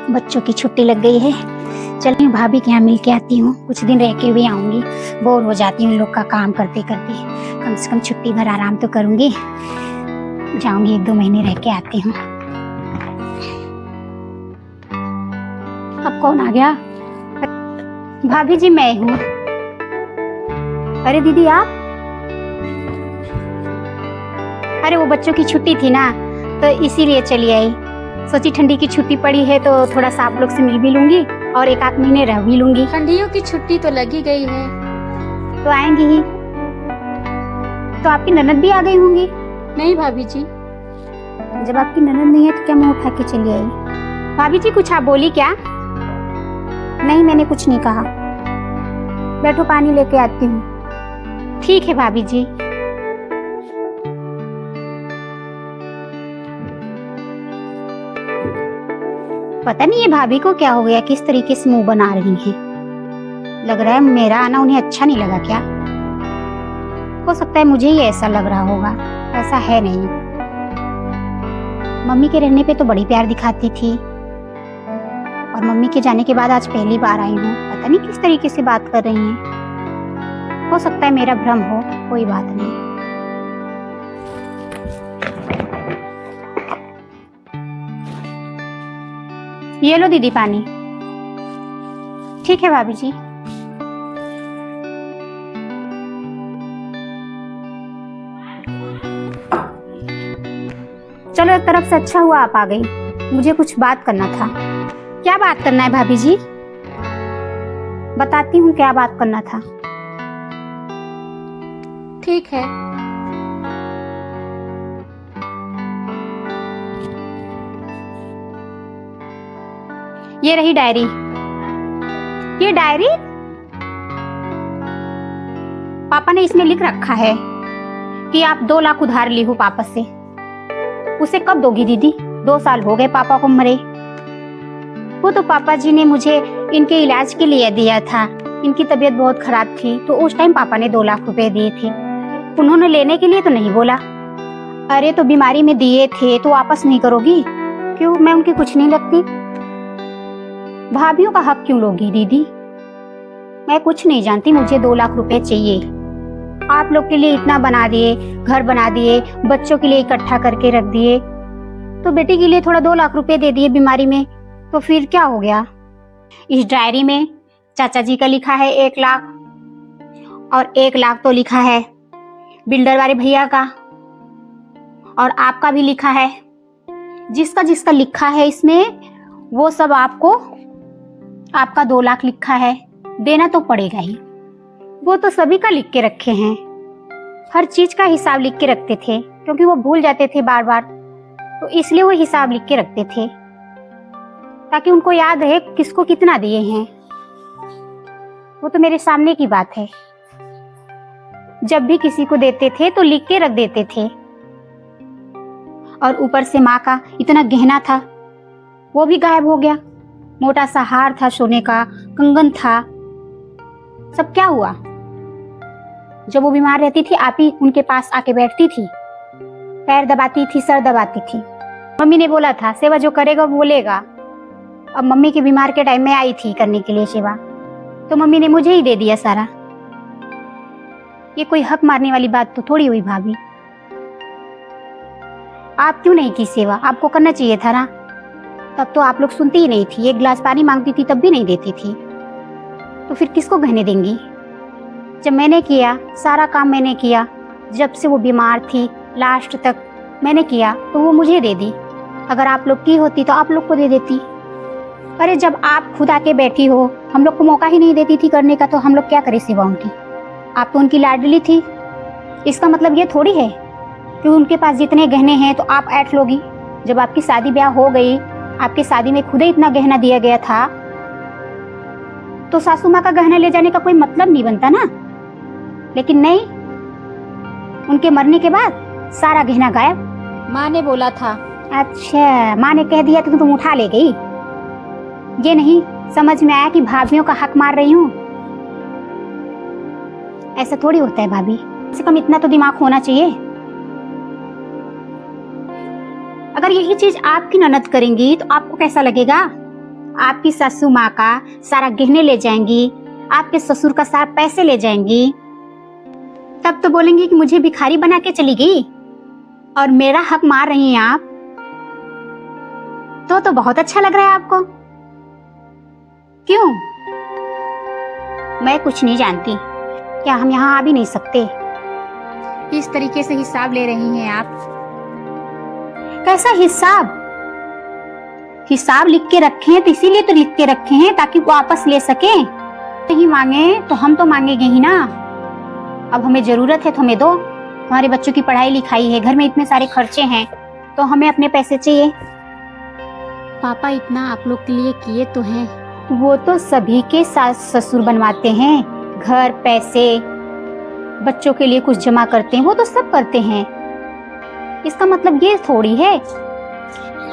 बच्चों की छुट्टी लग गई है। चलिए भाभी के यहाँ मिल के आती हूँ, कुछ दिन रह के भी आऊंगी। बोर हो जाती हूँ लोग का काम करते करते, कम से कम छुट्टी भर आराम तो करूंगी। जाऊंगी 1-2 महीने रह के आती हूँ। अब कौन आ गया? भाभी जी मैं हूँ। अरे दीदी आप? अरे वो बच्चों की छुट्टी थी ना, तो इसीलिए चली आई। सोची ठंडी की छुट्टी पड़ी है तो थोड़ा सा आप लोग से मिल भी लूंगी और 1-8 महीने रह भी लूंगी। ठंडियों की छुट्टी तो लगी गई है। तो आएंगी ही। तो आपकी ननद भी आ गई होंगी। नहीं भाभी जी। जब आपकी ननद नहीं है तो क्या मुंह उठा के चली आई? भाभी जी कुछ आप बोली क्या? नहीं मैंने कुछ नहीं कहा। बैठो पानी लेके आती हूँ। ठीक है भाभी जी। पता नहीं ये भाभी को क्या हो गया, किस तरीके से मुंह बना रही हैं। लग रहा है मेरा आना उन्हें अच्छा नहीं लगा क्या? हो सकता है मुझे ही ऐसा लग रहा होगा, ऐसा है नहीं। मम्मी के रहने पे तो बड़ी प्यार दिखाती थी और मम्मी के जाने के बाद आज पहली बार आई हूँ। पता नहीं किस तरीके से बात कर रही हैं। हो सकता है मेरा भ्रम हो, कोई बात नहीं। ये लो दीदी पानी। ठीक है भाभी जी। चलो एक तरफ से अच्छा हुआ आप आ गई, मुझे कुछ बात करना था। क्या बात करना है भाभी जी? बताती हूँ क्या बात करना था। ठीक है। ये रही डायरी। ये डायरी पापा ने इसमें लिख रखा है कि आप 2 लाख उधार ली हो पापा से। उसे कब दोगी दीदी? 2 साल हो गए पापा को मरे। वो तो पापा जी ने मुझे इनके इलाज के लिए दिया था। इनकी तबीयत बहुत खराब थी तो उस टाइम पापा ने 2 लाख रुपए दिए थे। उन्होंने लेने के लिए तो नहीं बोला। अरे तो बीमारी में दिए थे तो वापस नहीं करोगी? क्यों, मैं उनकी कुछ नहीं लगती? भाभीियों का हक क्यों लोगी दीदी? मैं कुछ नहीं जानती, मुझे 2 लाख रुपए चाहिए। आप लोग के लिए इतना बना दिए, घर बना दिए, बच्चों के लिए इकट्ठा करके रख दिए, तो बेटी के लिए थोड़ा 2 लाख रुपए दे दिए बीमारी में, तो फिर क्या हो गया? इस डायरी में चाचा जी का लिखा है 1 लाख और 1 लाख तो लिखा है बिल्डर वाले भैया का और आपका भी लिखा है। जिसका जिसका लिखा है इसमें वो सब आपको, आपका 2 लाख लिखा है, देना तो पड़ेगा ही। वो तो सभी का लिख के रखे हैं, हर चीज का हिसाब लिख के रखते थे क्योंकि वो भूल जाते थे बार बार, तो इसलिए वो हिसाब लिख के रखते थे ताकि उनको याद रहे किसको कितना दिए हैं। वो तो मेरे सामने की बात है। जब भी किसी को देते थे तो लिख के रख देते थे। और ऊपर से माँ का इतना गहना था वो भी गायब हो गया। मोटा सा हार था, सोने का कंगन था, सब क्या हुआ? जब वो बीमार रहती थी आप ही उनके पास आके बैठती थी, पैर दबाती थी, सर दबाती थी। मम्मी ने बोला था सेवा जो करेगा वो बोलेगा। अब मम्मी के बीमार के टाइम में आई थी करने के लिए सेवा, तो मम्मी ने मुझे ही दे दिया सारा। ये कोई हक मारने वाली बात तो थोड़ी हुई भाभी। आप क्यों नहीं की सेवा? आपको करना चाहिए था ना। तब तो आप लोग सुनती ही नहीं थी, 1 गिलास पानी मांगती थी तब भी नहीं देती थी, तो फिर किसको गहने देंगी? जब मैंने किया, सारा काम मैंने किया, जब से वो बीमार थी लास्ट तक मैंने किया, तो वो मुझे दे दी। अगर आप लोग की होती तो आप लोग को दे देती। अरे जब आप खुद आके बैठी हो, हम लोग को मौका ही नहीं देती थी करने का, तो हम लोग क्या करें सेवा उनकी? आप तो उनकी लाडली थी। इसका मतलब ये थोड़ी है कि उनके पास जितने गहने हैं तो आप ऐठ लोगी। जब आपकी शादी ब्याह हो गई, आपकी शादी में खुद ही इतना गहना दिया गया था, तो सासू माँ का गहना ले जाने का कोई मतलब नहीं बनता ना। लेकिन नहीं, उनके मरने के बाद सारा गहना गायब। माँ ने बोला था। अच्छा, माँ ने कह दिया तो तुम उठा ले गई? ये नहीं समझ में आया कि भाभीियों का हक मार रही हूँ? ऐसा थोड़ी होता है भाभी, कम से कम इतना तो दिमाग होना चाहिए। अगर यही चीज आपकी ननद करेंगी तो आपको कैसा लगेगा? आपकी सासू माँ का सारा गहने ले जाएंगी, आपके ससुर का सारा पैसे ले जाएंगी, तब तो बोलेंगी कि मुझे भिखारी बना के चली गई और मेरा हक मार रही हैं आप। तो बहुत अच्छा लग रहा है आपको। क्यों? मैं कुछ नहीं जानती। क्या हम यहाँ आ भी नहीं सकते? इस तरीके से हिसाब ले रही हैं आप? कैसा हिसाब? हिसाब लिख के रखे हैं तो इसीलिए तो लिख के रखे हैं ताकि वापस ले सके। नहीं मांगे तो हम तो मांगेंगे ही ना। अब हमें जरूरत है तो हमें दो। हमारे बच्चों की पढ़ाई लिखाई है, घर में इतने सारे खर्चे हैं, तो हमें अपने पैसे चाहिए। पापा इतना आप लोग के लिए किए तो हैं। वो तो सभी के सास ससुर बनवाते हैं, घर, पैसे, बच्चों के लिए कुछ जमा करते हैं, वो तो सब करते हैं। इसका मतलब ये थोड़ी है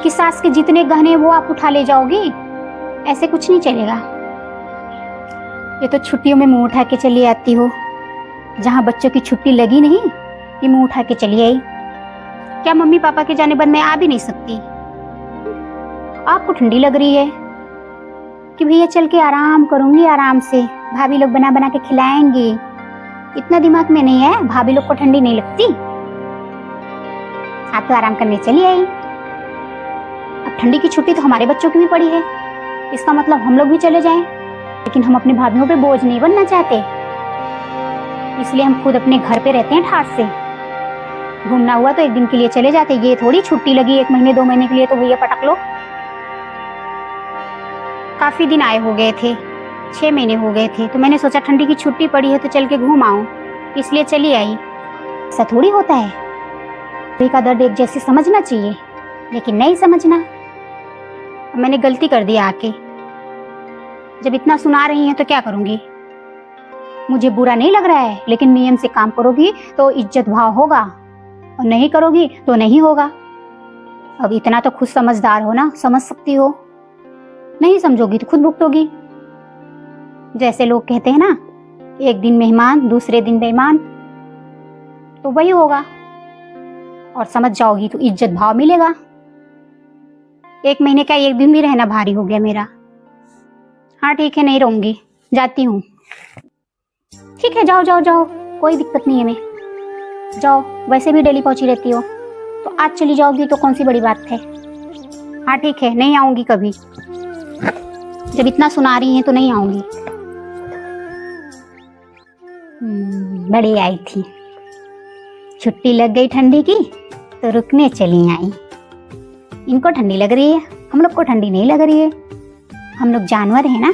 कि सास के जितने गहने वो आप उठा ले जाओगी। ऐसे कुछ नहीं चलेगा। ये तो छुट्टियों में मुंह उठा के चली आती हो। जहाँ बच्चों की छुट्टी लगी नहीं, ये मुंह उठा के चली आई। क्या मम्मी पापा के जाने बाद मैं आ भी नहीं सकती? आपको ठंडी लग रही है कि भैया चल के आराम करूंगी, आराम से भाभी लोग बना बना के खिलाएंगी। इतना दिमाग में नहीं है, भाभी लोग को ठंडी नहीं लगती। आप तो आराम करने चली आई। अब ठंडी की छुट्टी तो हमारे बच्चों की भी पड़ी है, इसका मतलब हम लोग भी चले जाएं। लेकिन हम अपनी भाभीयों पे बोझ नहीं बनना चाहते, इसलिए हम खुद अपने घर पे रहते हैं ठाठ से। घूमना हुआ तो एक दिन के लिए चले जाते, ये थोड़ी छुट्टी लगी 1 महीने 2 महीने के लिए तो भैया पटक लो। काफी दिन आए हो गए थे, 6 महीने हो गए थे, तो मैंने सोचा ठंडी की छुट्टी पड़ी है तो चल के घूम आऊं, इसलिए चली आई। ऐसा थोड़ी होता है। भाई का दर्द एक जैसे समझना चाहिए, लेकिन नहीं समझना। मैंने गलती कर दी आके। जब इतना सुना रही हैं तो क्या करूंगी? मुझे बुरा नहीं लग रहा है, लेकिन नियम से काम करोगी तो इज्जत भाव होगा, और नहीं करोगी तो नहीं होगा। अब इतना तो खुद समझदार हो ना, समझ सकती हो। नहीं समझोगी तो खुद भुगतोगी। जैसे लोग कहते हैं ना, एक दिन मेहमान दूसरे दिन बेईमान, तो वही होगा। और समझ जाओगी तो इज्जत भाव मिलेगा। 1 महीने का 1 दिन भी रहना भारी हो गया मेरा। हाँ ठीक है, नहीं रहूंगी, जाती हूँ। ठीक है, जाओ जाओ जाओ, कोई दिक्कत नहीं है। मैं जाओ, वैसे भी डेली पहुंची रहती हो, तो आज चली जाओगी तो कौन सी बड़ी बात है। हाँ ठीक है, नहीं आऊंगी कभी। जब इतना सुना रही हैं तो नहीं आऊंगी। बड़ी आई थी, छुट्टी लग गई ठंडी की तो रुकने चली आई। इनको ठंडी लग रही है, हम लोग को ठंडी नहीं लग रही है। हम लोग जानवर हैं ना,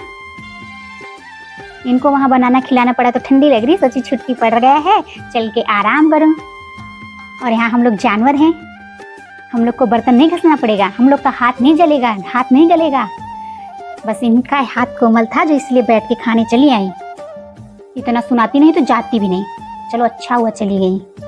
इनको वहां बनाना खिलाना पड़ा तो ठंडी लग रही है। सोची छुट्टी पड़ गया है, चल के आराम करूं। और यहाँ हम लोग जानवर हैं, हम लोग को बर्तन नहीं घसना पड़ेगा, हम लोग का हाथ नहीं जलेगा, हाथ नहीं गलेगा। बस इनका हाथ कोमल था जो इसलिए बैठ के खाने चली आई। इतना सुनाती नहीं तो जाती भी नहीं। चलो अच्छा हुआ चली गई।